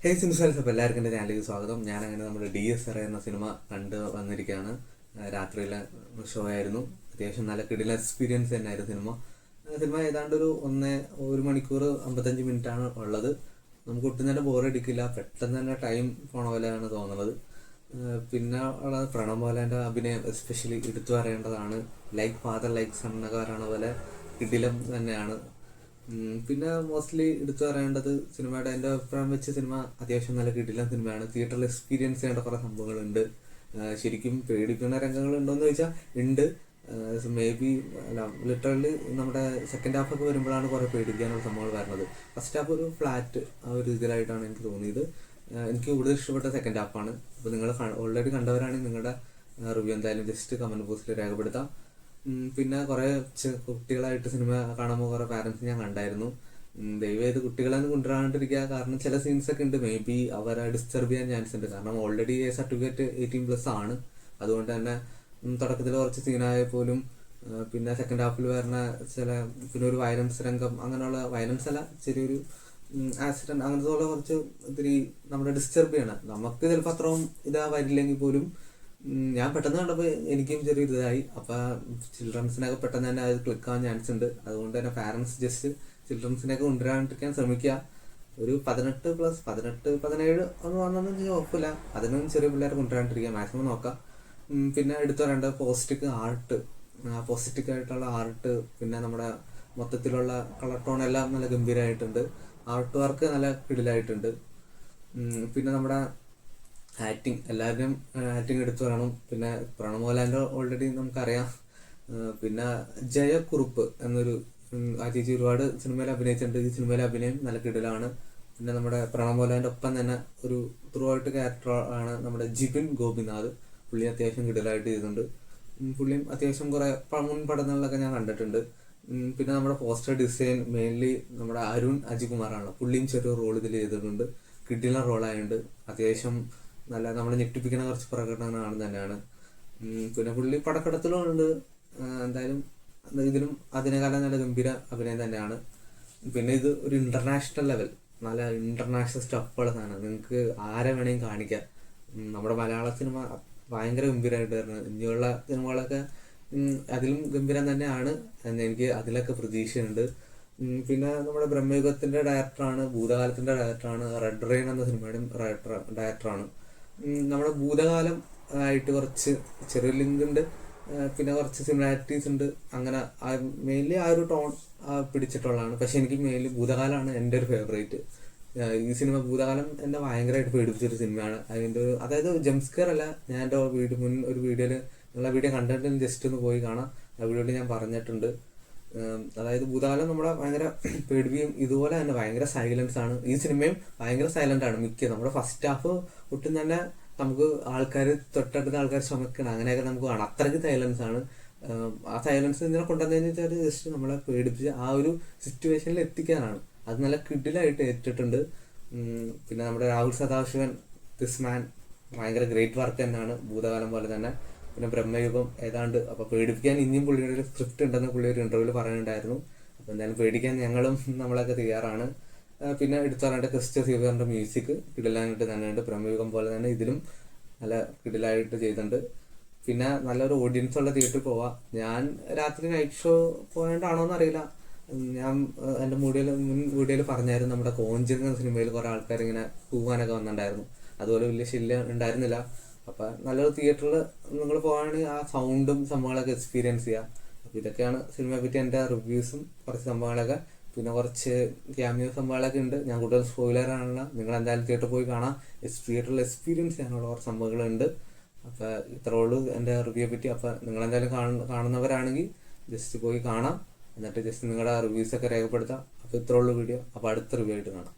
Hey cinema അപ്പോൾ എല്ലാവർക്കും എൻ്റെ ചാനലിലേക്ക് സ്വാഗതം. ഞാനങ്ങനെ നമ്മുടെ DSR എന്ന സിനിമ കണ്ട് വന്നിരിക്കുകയാണ്. രാത്രിയിലെ ഷോ ആയിരുന്നു. അത്യാവശ്യം നല്ല കിടിലൻ എക്സ്പീരിയൻസ് തന്നെയായിരുന്നു സിനിമ ഏതാണ്ട് ഒരു മണിക്കൂർ 55 മിനിറ്റാണ് ഉള്ളത്. നമുക്ക് ഒട്ടും തന്നെ ബോറടിക്കില്ല. പെട്ടെന്ന് തന്നെ ടൈം പോണ പോലെയാണ് തോന്നുന്നത്. പിന്നെ ഉള്ളത് പ്രണവ് മോഹൻലാലിൻ്റെ അഭിനയം എസ്പെഷ്യലി എടുത്തു പറയേണ്ടതാണ്. ലൈക്ക് ഫാദർ ലൈക്ക് സൺ എന്നൊക്കെ പറയണ പോലെ കിടിലം തന്നെയാണ്. പിന്നെ മോസ്റ്റ്ലി എടുത്തു പറയേണ്ടത് സിനിമയുടെ എൻ്റെ അഭിപ്രായം വെച്ച് സിനിമ അത്യാവശ്യം നല്ല കിടിലൻ സിനിമയാണ്. തിയേറ്ററിൽ എക്സ്പീരിയൻസ് ചെയ്യേണ്ട കുറേ സംഭവങ്ങളുണ്ട്. ശരിക്കും പേടിക്കുന്ന രംഗങ്ങൾ ഉണ്ടോയെന്ന് ചോദിച്ചാൽ ഉണ്ട്. മേ ബി ലിറ്ററലി നമ്മുടെ സെക്കൻഡ് ഹാഫ് ഒക്കെ വരുമ്പോഴാണ് കുറേ പേടിക്കാനുള്ള സംഭവങ്ങൾ വരുന്നത്. ഫസ്റ്റ് ഹാഫ് ഒരു ഫ്ലാറ്റ് ആ ഒരു ഇതിലായിട്ടാണ് എനിക്ക് തോന്നിയത്. എനിക്ക് കൂടുതൽ ഇഷ്ടപ്പെട്ട സെക്കൻഡ് ഹാഫാണ്. അപ്പോൾ നിങ്ങൾ ഓൾറെഡി കണ്ടവരാണെങ്കിൽ നിങ്ങളുടെ റിവ്യൂ എന്തായാലും ജസ്റ്റ് കമൻറ്റ് ബോക്സിൽ രേഖപ്പെടുത്താം. പിന്നെ കുറേ കുട്ടികളായിട്ട് സിനിമ കാണുമ്പോൾ കുറേ പാരൻസ് ഞാൻ കണ്ടായിരുന്നു. ദയവേത് കുട്ടികളെന്ന് കൊണ്ടുവരാണ്ടിരിക്കുക. കാരണം ചില സീൻസ് ഒക്കെ ഉണ്ട്, മേ ബി അവരെ ഡിസ്റ്റർബ് ചെയ്യാൻ ചാൻസ് ഉണ്ട്. കാരണം ഓൾറെഡി സർട്ടിഫിക്കറ്റ് 18+ ആണ്. അതുകൊണ്ട് തന്നെ തുടക്കത്തിൽ കുറച്ച് സീനായാൽ പോലും പിന്നെ സെക്കൻഡ് ഹാഫിൽ വരുന്ന പിന്നെ ഒരു വയലൻസ് രംഗം, അങ്ങനെയുള്ള വയലൻസ് അല്ല, ചെറിയൊരു ആക്സിഡന്റ് അങ്ങനത്തെ പോലെ കുറച്ച് ഇത്തിരി നമ്മുടെ ഡിസ്റ്റർബ് ചെയ്യണം. നമുക്ക് ചിലപ്പോൾ അത്രയും വരില്ലെങ്കിൽ പോലും ഞാൻ പെട്ടെന്ന് കണ്ടപ്പോൾ എനിക്കും ചെറിയ ഇതായി. അപ്പം ചിൽഡ്രൻസിനൊക്കെ പെട്ടെന്ന് തന്നെ അത് ക്ലിക്ക് ആവാൻ ചാൻസ് ഉണ്ട്. അതുകൊണ്ട് തന്നെ പാരൻസ് ജസ്റ്റ് ചിൽഡ്രൻസിനൊക്കെ കൊണ്ടുവരാണ്ടിരിക്കാൻ ശ്രമിക്കുക. ഒരു 18+17 ഒന്നും വന്നൊന്നും കുഴപ്പമില്ല. അതിനും ചെറിയ പിള്ളേരെ കൊണ്ടുവരാണ്ടിരിക്കുക മാക്സിമം നോക്കാം. പിന്നെ എടുത്തു പറയേണ്ടത് പോസിറ്റിക് ആയിട്ടുള്ള ആർട്ട്, പിന്നെ നമ്മുടെ മൊത്തത്തിലുള്ള കളർ ടോൺ എല്ലാം നല്ല ഗംഭീരമായിട്ടുണ്ട്. ആർട്ട് വർക്ക് നല്ല കിടിലായിട്ടുണ്ട്. പിന്നെ നമ്മുടെ ആക്ടിങ്, എല്ലാവരും ആക്ടിങ് എടുത്തു പറയണം. പിന്നെ പ്രണവ് മോഹൻലാലിൻ്റെ ഓൾറെഡി നമുക്കറിയാം. പിന്നെ ജയക്കുറുപ്പ് എന്നൊരു ആ ചേച്ചി ഒരുപാട് സിനിമയിൽ അഭിനയിച്ചിട്ടുണ്ട്. ഈ സിനിമയിലെ അഭിനയം നല്ല കിടിലാണ്. പിന്നെ നമ്മുടെ പ്രണവ് മോഹൻലാലിൻ്റെ ഒപ്പം തന്നെ ഒരു ത്രൂ ഔട്ട് ക്യാരക്ടർ ആണ് നമ്മുടെ ജിബിൻ ഗോപിനാഥ്. പുള്ളി അത്യാവശ്യം കിടിലായിട്ട് ചെയ്തിട്ടുണ്ട്. പുള്ളിയും അത്യാവശ്യം കുറേ മുൻ പടങ്ങളിലൊക്കെ ഞാൻ കണ്ടിട്ടുണ്ട്. പിന്നെ നമ്മുടെ പോസ്റ്റർ ഡിസൈൻ മെയിൻലി നമ്മുടെ അരുൺ അജികുമാറാണ്. പുള്ളിയും ചെറിയ റോൾ ഇതിൽ ചെയ്തിട്ടുണ്ട്. കിടിലൻ റോളായുണ്ട്. അത്യാവശ്യം നല്ല നമ്മളെ ഞെട്ടിപ്പിക്കുന്ന കുറച്ച് പ്രകടനമാണ് തന്നെയാണ്. പിന്നെ പുള്ളി പടക്കടത്തിലും ഉണ്ട്. എന്തായാലും ഇതിലും അതിനേക്കാളും നല്ല ഗംഭീര അഭിനയം തന്നെയാണ്. പിന്നെ ഇത് ഒരു ഇന്റർനാഷണൽ ലെവൽ, നല്ല ഇന്റർനാഷണൽ സ്റ്റഫുള്ള സാധനം. നിങ്ങൾക്ക് ആരെ വേണമെങ്കിൽ കാണിക്കാം. നമ്മുടെ മലയാള സിനിമ ഭയങ്കര ഗംഭീരമായിട്ട് വരുന്നത്. ഇനിയുള്ള സിനിമകളൊക്കെ അതിലും ഗംഭീരം തന്നെയാണ് എന്ന് എനിക്ക് അതിലൊക്കെ പ്രതീക്ഷയുണ്ട്. പിന്നെ നമ്മുടെ ബ്രഹ്മയുഗത്തിന്റെ ഡയറക്ടറാണ്, ഭൂതകാലത്തിന്റെ ഡയറക്ടറാണ്. റെഡ് റെയിൻ എന്ന സിനിമയുടെ ഡയറക്ടറാണ്. നമ്മുടെ ഭൂതകാലം ആയിട്ട് കുറച്ച് ചെറിയ ലിങ്ക് ഉണ്ട്. പിന്നെ കുറച്ച് സിമിലാരിറ്റീസ് ഉണ്ട്. അങ്ങനെ മെയിൻലി ആ ഒരു ടോൺ പിടിച്ചിട്ടുള്ളതാണ്. പക്ഷെ എനിക്ക് മെയിൻലി ഭൂതകാലമാണ് എൻ്റെ ഒരു ഫേവറേറ്റ്. ഈ സിനിമ ഭൂതകാലം എന്നെ ഭയങ്കരമായിട്ട് പേടിപ്പിച്ചൊരു സിനിമയാണ്. അതായത് ജംസ്കെയർ അല്ല. ഞാൻ എൻ്റെ ഒരു വീഡിയോയിൽ നിങ്ങളെ വീഡിയോ കണ്ടിട്ട് ജസ്റ്റ് ഒന്ന് പോയി കാണാം. ആ വീഡിയോയിൽ ഞാൻ പറഞ്ഞിട്ടുണ്ട്. അതായത് ഭൂതകാലം നമ്മളെ ഭയങ്കര പേടിപ്പിക്കും. ഇതുപോലെ തന്നെ ഭയങ്കര സൈലൻസ് ആണ്. ഈ സിനിമയും ഭയങ്കര സൈലന്റ് ആണ്. നമ്മുടെ ഫസ്റ്റ് ഹാഫ് ഒട്ടും തന്നെ നമുക്ക് തൊട്ടടുത്ത ആൾക്കാർ ചുമക്കണം അങ്ങനെയൊക്കെ നമുക്ക് കാണാം. അത്രയ്ക്ക് സൈലൻസ് ആണ്. ആ സൈലൻസ് ഇങ്ങനെ കൊണ്ടുവന്നതെന്ന് വെച്ചാൽ ജസ്റ്റ് നമ്മളെ പേടിപ്പിച്ച് ആ ഒരു സിറ്റുവേഷനിൽ എത്തിക്കാനാണ്. അത് നല്ല കിടിലായിട്ട് ഏറ്റിട്ടുണ്ട്. പിന്നെ നമ്മുടെ രാഹുൽ സദാശിവൻ, ദിസ് മാൻ ഭയങ്കര ഗ്രേറ്റ് വർക്ക് തന്നെയാണ്, ഭൂതകാലം പോലെ തന്നെ. പിന്നെ ബ്രഹ്മയുഗം ഏതാണ്ട് അപ്പോൾ പേടിപ്പിക്കാൻ ഇനിയും പുള്ളിയുടെ സ്ക്രിപ്റ്റ് ഉണ്ടെന്ന് പുള്ളി ഒരു ഇന്റർവ്യൂവിൽ പറയുന്നുണ്ടായിരുന്നു. അപ്പോൾ എന്തായാലും പേടിക്കാൻ ഞങ്ങളും നമ്മളൊക്കെ തയ്യാറാണ്. പിന്നെ എടുത്തു പറയേണ്ട ക്രിസ്റ്റ്യൻ സീവറിന്റെ മ്യൂസിക് കിടിലായിട്ട് തന്നെയുണ്ട്. ബ്രഹ്മയുഗം പോലെ തന്നെ ഇതിലും നല്ല കിടിലായിട്ട് ചെയ്തിട്ടുണ്ട്. പിന്നെ നല്ലൊരു ഓഡിയൻസ് ഉള്ള തിയേറ്ററിൽ പോവാം. ഞാൻ രാത്രി നൈറ്റ് ഷോ പോയതാണോ എന്നറിയില്ല. ഞാൻ എൻ്റെ മുൻ വീഡിയോയിൽ പറഞ്ഞായിരുന്നു, നമ്മുടെ കോഞ്ചിങ് എന്ന സിനിമയിൽ കുറേ ആൾക്കാർ ഇങ്ങനെ പോകാനൊക്കെ വന്നിട്ടുണ്ടായിരുന്നു. അതുപോലെ വലിയ ശല്യം ഉണ്ടായിരുന്നില്ല. അപ്പം നല്ലൊരു തിയേറ്ററിൽ നിങ്ങൾ പോവുകയാണെങ്കിൽ ആ സൗണ്ടും സംഭവങ്ങളൊക്കെ എക്സ്പീരിയൻസ് ചെയ്യാം. അപ്പോൾ ഇതൊക്കെയാണ് സിനിമയെ പറ്റി എൻ്റെ റിവ്യൂസും കുറച്ച് സംഭവങ്ങളൊക്കെ. പിന്നെ കുറച്ച് ക്യാമിയോ സംഭവങ്ങളൊക്കെ ഉണ്ട്. ഞാൻ കൂടുതൽ സ്പോയിലറാണല്ലോ. നിങ്ങൾ എന്തായാലും തിയേറ്ററിൽ പോയി കാണാം. തിയേറ്ററിൽ എക്സ്പീരിയൻസ് ചെയ്യാനുള്ള കുറച്ച് സംഭവങ്ങളുണ്ട്. അപ്പോൾ ഇത്രേ ഉള്ളൂ എൻ്റെ റിവ്യൂയെ പറ്റി. അപ്പോൾ നിങ്ങളെന്തായാലും കാണുന്നവരാണെങ്കിൽ ജസ്റ്റ് പോയി കാണാം. എന്നിട്ട് ജസ്റ്റ് നിങ്ങളുടെ റിവ്യൂസൊക്കെ രേഖപ്പെടുത്താം. അപ്പോൾ ഇത്രേ ഉള്ളൂ വീഡിയോ. അപ്പോൾ അടുത്ത റിവ്യൂ ആയിട്ട് കാണാം.